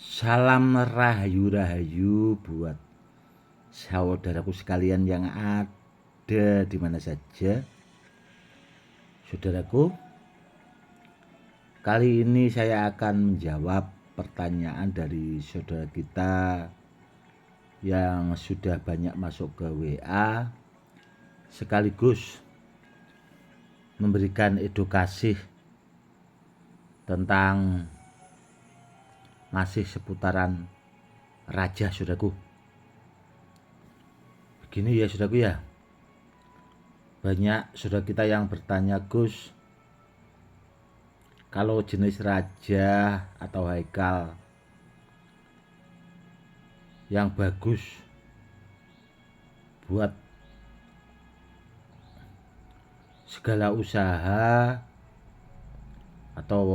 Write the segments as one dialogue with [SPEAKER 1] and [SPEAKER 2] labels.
[SPEAKER 1] Salam rahayu-rahayu buat saudaraku sekalian yang ada di mana saja. Saudaraku, kali ini saya akan menjawab pertanyaan dari saudara kita yang sudah banyak masuk ke WA, sekaligus memberikan edukasi tentang masih seputaran raja, saudaraku. Begini ya saudaraku ya, banyak saudara kita yang bertanya, Gus, kalau jenis raja atau haikal yang bagus buat segala usaha atau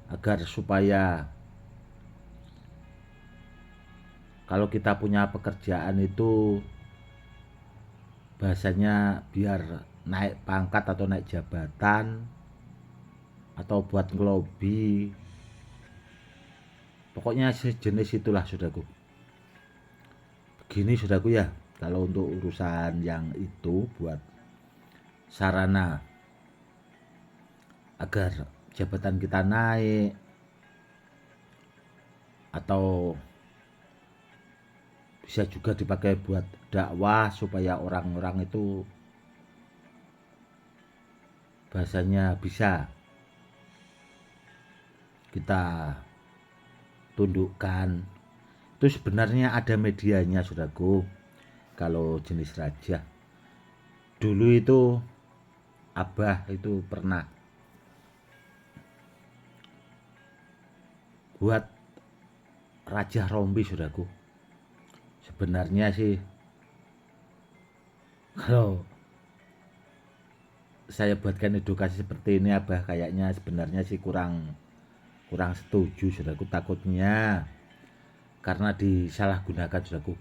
[SPEAKER 1] agar supaya kalau kita punya pekerjaan itu bahasanya biar naik pangkat atau naik jabatan atau buat ngelobi, pokoknya sejenis itulah saudaraku. Begini saudaraku ya, kalau untuk urusan yang itu buat sarana agar jabatan kita naik atau bisa juga dipakai buat dakwah supaya orang-orang itu bahasanya bisa kita tundukkan. Itu sebenarnya ada medianya saudaraku. Kalau jenis raja dulu itu Abah itu pernah buat raja rombi saudaraku. Sebenarnya sih kalau saya buatkan edukasi seperti ini, Abah kayaknya sebenarnya sih kurang kurang setuju saudaraku. Takutnya karena disalahgunakan saudaraku.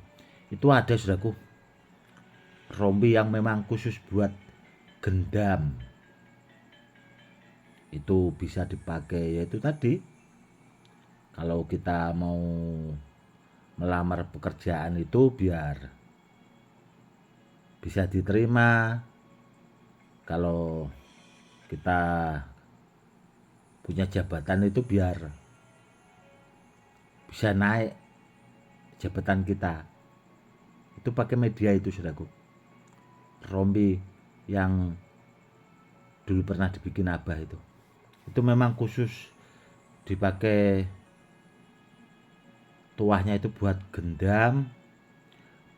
[SPEAKER 1] Itu ada saudaraku rombi yang memang khusus buat gendam, itu bisa dipakai yaitu tadi kalau kita mau melamar pekerjaan itu biar bisa diterima, kalau kita punya jabatan itu biar bisa naik jabatan kita. Itu pakai media itu saudaraku, rombi yang dulu pernah dibikin Abah itu memang khusus dipakai, tuahnya itu buat gendam,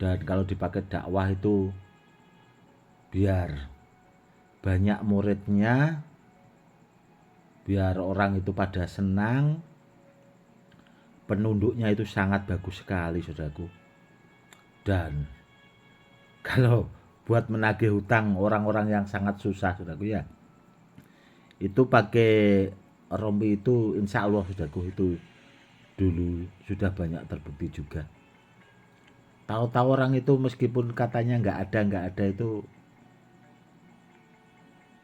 [SPEAKER 1] dan kalau dipakai dakwah itu biar banyak muridnya, biar orang itu pada senang, penunduknya itu sangat bagus sekali saudaraku. Dan kalau buat menagih hutang orang-orang yang sangat susah saudaraku ya, itu pakai rompi itu insya Allah saudaraku, itu dulu sudah banyak terbukti juga. Tahu-tahu orang itu meskipun katanya nggak ada itu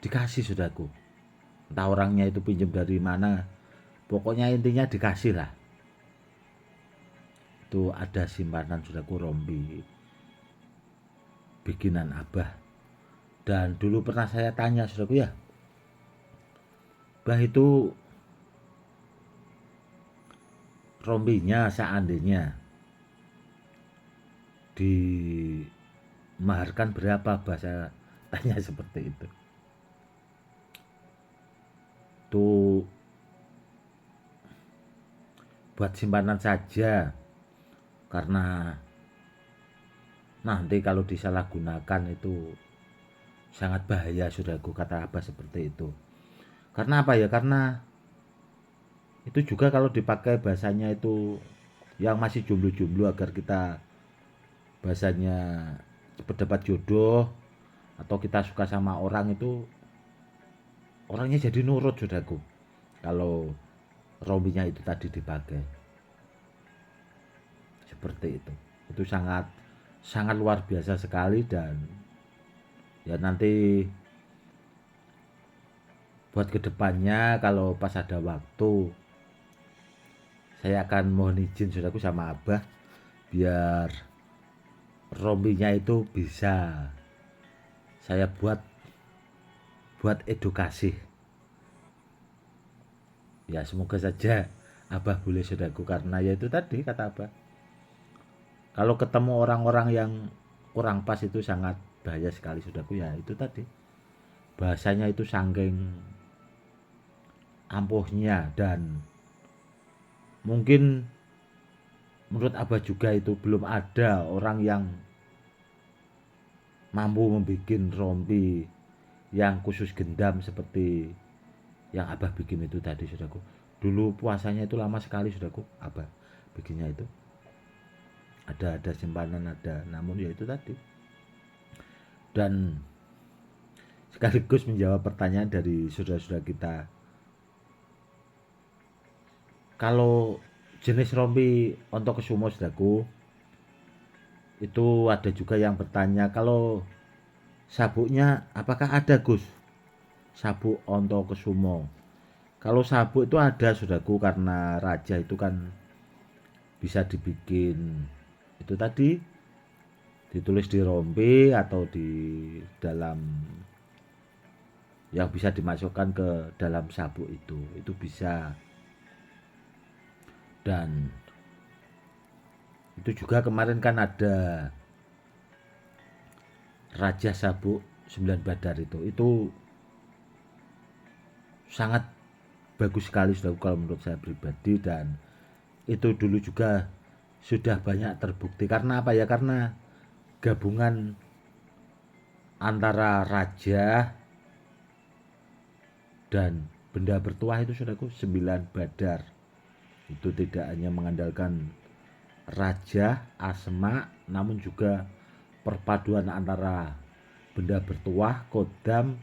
[SPEAKER 1] dikasih saudaraku. Entah orangnya itu pinjam dari mana, pokoknya intinya dikasih lah. Itu ada simpanan saudaraku rompi bikinan Abah. Dan dulu pernah saya tanya saudaraku ya, Bah itu rompinya seandainya dimaharkan berapa, bahasa tanya seperti itu. Tuh buat simpanan saja, karena nanti kalau disalahgunakan itu sangat bahaya saudaraku, kata Abah seperti itu. Karena apa ya, karena itu juga kalau dipakai bahasanya itu yang masih jomblo-jomblo, agar kita bahasanya cepat dapat jodoh atau kita suka sama orang itu orangnya jadi nurut saudaraku, kalau rombinya itu tadi dipakai seperti itu sangat sangat luar biasa sekali. Dan ya nanti buat kedepannya kalau pas ada waktu saya akan mohon izin saudaraku sama Abah biar rompinya itu bisa saya buat edukasi. Ya semoga saja Abah boleh saudaraku, karena ya itu tadi kata Abah, kalau ketemu orang-orang yang kurang pas itu sangat bahaya sekali saudaraku. Ya itu tadi, bahasanya itu saking ampuhnya, dan mungkin menurut Abah juga itu belum ada orang yang mampu membuat rompi yang khusus gendam seperti yang Abah bikin itu tadi saudaraku. Dulu puasanya itu lama sekali saudaraku Abah bikinnya itu, ada simpanan, ada, namun ya itu tadi. Dan sekaligus menjawab pertanyaan dari saudara-saudara kita, kalau jenis rompi Ontokesumo saudaraku, itu ada juga yang bertanya kalau sabuknya apakah ada Gus, sabuk Ontokesumo. Kalau sabuk itu ada saudaraku, karena raja itu kan bisa dibikin itu tadi, ditulis di rompi atau di dalam yang bisa dimasukkan ke dalam sabuk itu bisa. Dan itu juga kemarin kan ada raja sabuk 9 badar itu sangat bagus sekali saudara kalau menurut saya pribadi. Dan itu dulu juga sudah banyak terbukti, karena apa ya, karena gabungan antara raja dan benda bertuah itu saudaraku 9 badar. Itu tidak hanya mengandalkan raja asma, namun juga perpaduan antara benda bertuah, kodam,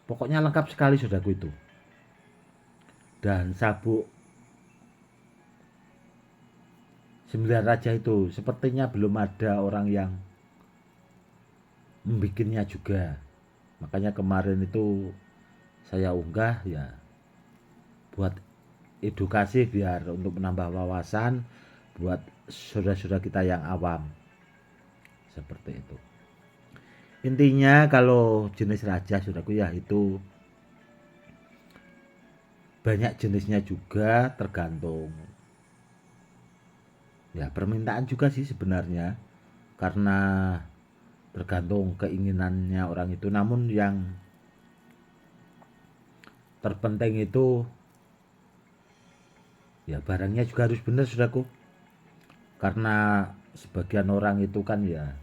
[SPEAKER 1] pokoknya lengkap sekali saudaraku itu. Dan sabuk 9 raja itu sepertinya belum ada orang yang membikinnya juga. Makanya kemarin itu saya unggah ya buat edukasi, biar untuk menambah wawasan buat saudara-saudara kita yang awam. Seperti itu. Intinya kalau jenis raja saudaraku ya itu banyak jenisnya juga, tergantung ya permintaan juga sih sebenarnya, karena tergantung keinginannya orang itu. Namun yang terpenting itu ya barangnya juga harus benar saudaraku, karena sebagian orang itu kan ya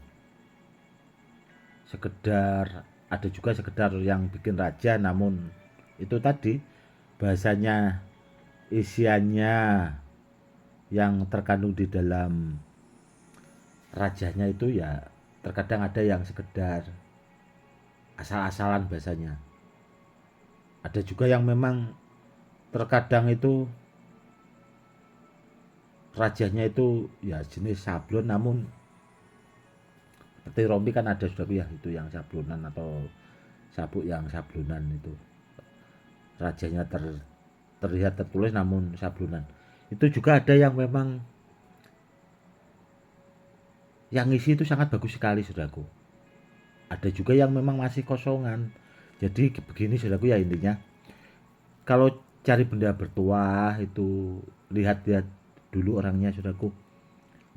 [SPEAKER 1] sekedar, ada juga sekedar yang bikin raja, namun itu tadi bahasanya, isiannya yang terkandung di dalam rajanya itu ya terkadang ada yang sekedar asal-asalan bahasanya. Ada juga yang memang terkadang itu rajanya itu ya jenis sablon, namun seperti rompi kan ada sudah ya itu yang sablonan atau sabuk yang sablonan itu rajanya terlihat tertulis namun sablonan. Itu juga ada yang memang yang isi itu sangat bagus sekali saudaraku. Ada juga yang memang masih kosongan. Jadi begini saudaraku ya, intinya kalau cari benda bertuah itu lihat-lihat dulu orangnya saudaraku.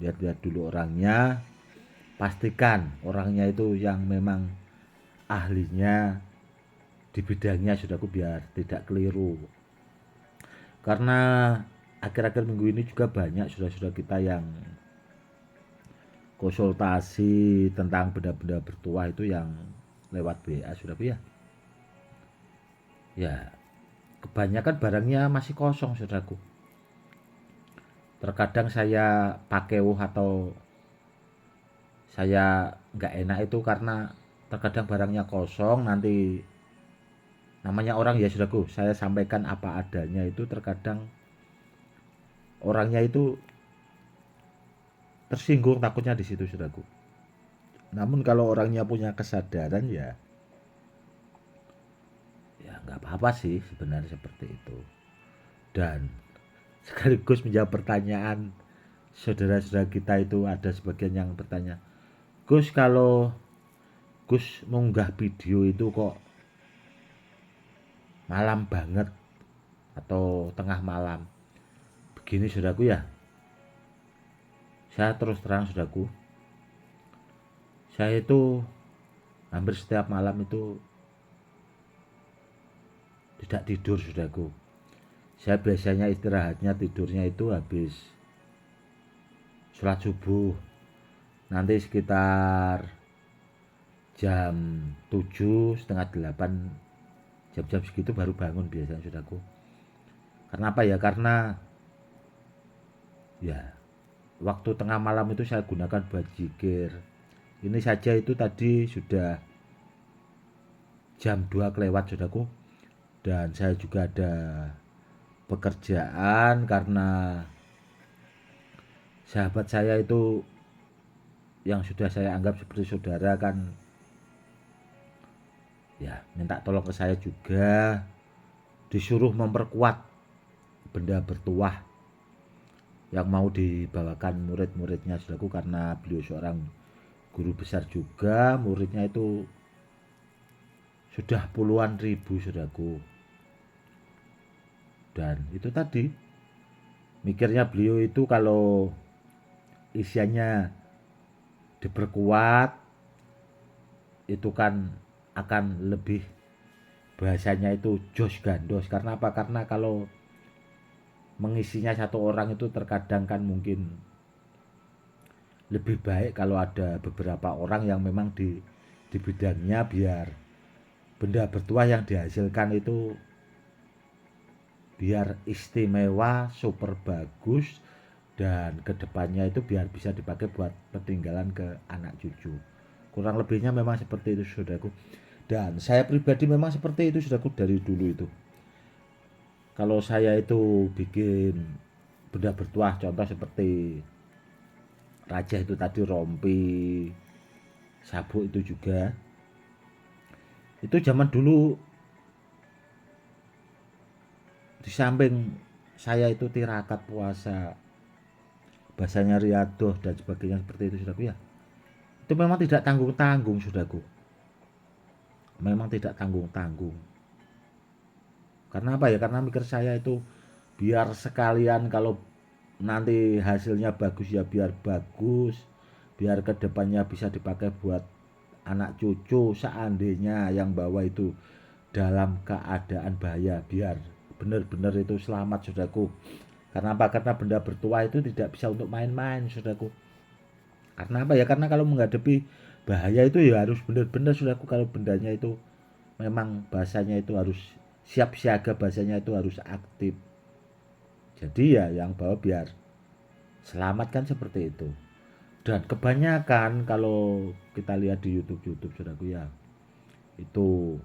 [SPEAKER 1] Lihat-lihat dulu orangnya, pastikan orangnya itu yang memang ahlinya di bidangnya saudaraku, biar tidak keliru. Karena akhir-akhir minggu ini juga banyak saudara-saudara kita yang konsultasi tentang benda-benda bertuah itu yang lewat WA saudaraku ya. Ya, kebanyakan barangnya masih kosong saudaraku. Terkadang saya pakai atau saya nggak enak itu karena terkadang barangnya kosong, nanti namanya orang ya saudaraku, saya sampaikan apa adanya, itu terkadang orangnya itu tersinggung takutnya di situ saudaraku. Namun kalau orangnya punya kesadaran ya nggak apa-apa sih sebenarnya seperti itu. Dan sekaligus menjawab pertanyaan saudara-saudara kita. Itu ada sebagian yang bertanya, Gus, kalau Gus mengunggah video itu kok malam banget atau tengah malam? Begini saudaraku ya, saya terus terang saudaraku, saya itu hampir setiap malam itu tidak tidur saudaraku. Saya biasanya istirahatnya tidurnya itu habis sholat subuh, nanti sekitar jam 7 setengah 8, jam-jam segitu baru bangun biasanya saudaraku. Karena apa ya, karena ya waktu tengah malam itu saya gunakan buat zikir. Ini saja itu tadi sudah jam 2 kelewat saudaraku, dan saya juga ada pekerjaan karena sahabat saya itu yang sudah saya anggap seperti saudara kan ya minta tolong ke saya juga, disuruh memperkuat benda bertuah yang mau dibawakan murid-muridnya saudaraku, karena beliau seorang guru besar juga, muridnya itu sudah puluhan ribu saudaraku. Dan itu tadi mikirnya beliau itu kalau isiannya diperkuat itu kan akan lebih, bahasanya itu jos gandos. Karena apa? Karena kalau mengisinya satu orang itu terkadang kan mungkin lebih baik kalau ada beberapa orang yang memang di bidangnya, biar benda bertuah yang dihasilkan itu biar istimewa, super bagus, dan kedepannya itu biar bisa dipakai buat peninggalan ke anak cucu. Kurang lebihnya memang seperti itu saudaraku. Dan saya pribadi memang seperti itu saudaraku dari dulu itu. Kalau saya itu bikin benda bertuah, contoh seperti raja itu tadi, rompi, sabuk itu juga, itu zaman dulu di samping saya itu tirakat puasa, bahasanya riadoh dan sebagainya seperti itu saudaraku ya, itu memang tidak tanggung-tanggung saudaraku, memang tidak tanggung-tanggung. Karena apa ya, karena mikir saya itu biar sekalian kalau nanti hasilnya bagus ya biar bagus, biar kedepannya bisa dipakai buat anak cucu seandainya yang bawa itu dalam keadaan bahaya, biar benar-benar itu selamat saudaraku. Karena apa? Karena benda bertuah itu tidak bisa untuk main-main saudaraku. Karena apa ya? Karena kalau menghadapi bahaya itu ya harus benar-benar saudaraku. Kalau bendanya itu memang bahasanya itu harus siap siaga, bahasanya itu harus aktif. Jadi ya yang bawa biar selamat kan seperti itu. Dan kebanyakan kalau kita lihat di YouTube saudaraku ya, itu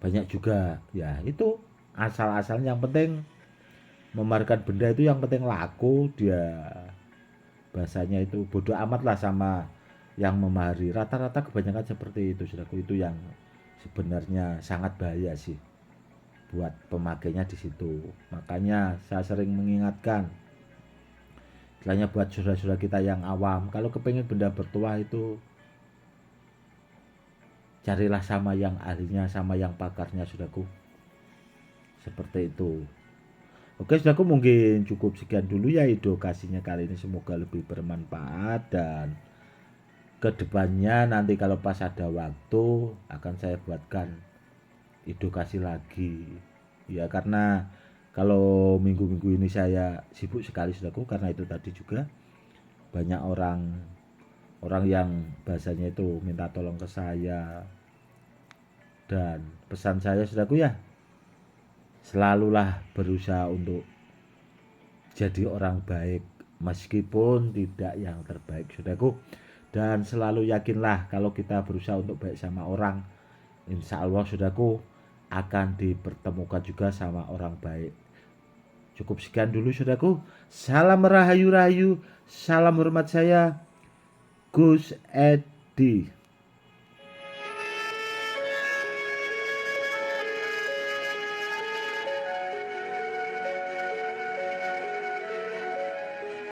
[SPEAKER 1] banyak juga ya itu asal-asalnya, yang penting memamerkan benda itu yang penting laku, dia bahasanya itu bodoh amat lah sama yang memahari. Rata-rata kebanyakan seperti itu saudaraku, itu yang sebenarnya sangat bahaya sih buat pemakainya di situ. Makanya saya sering mengingatkan, istilahnya buat saudara-saudara kita yang awam, kalau kepengen benda bertuah itu carilah sama yang ahlinya, sama yang pakarnya saudaraku. Seperti itu. Oke saudaraku, mungkin cukup sekian dulu ya edukasinya kali ini, semoga lebih bermanfaat, dan kedepannya nanti kalau pas ada waktu akan saya buatkan edukasi lagi ya, karena kalau minggu-minggu ini saya sibuk sekali saudaraku, karena itu tadi juga banyak orang yang bahasanya itu minta tolong ke saya. Dan pesan saya saudaraku ya, selalulah berusaha untuk jadi orang baik meskipun tidak yang terbaik saudaraku. Dan selalu yakinlah kalau kita berusaha untuk baik sama orang, insya Allah saudaraku akan dipertemukan juga sama orang baik. Cukup sekian dulu saudaraku. Salam rahayu-rahayu, salam hormat saya Gus Edi.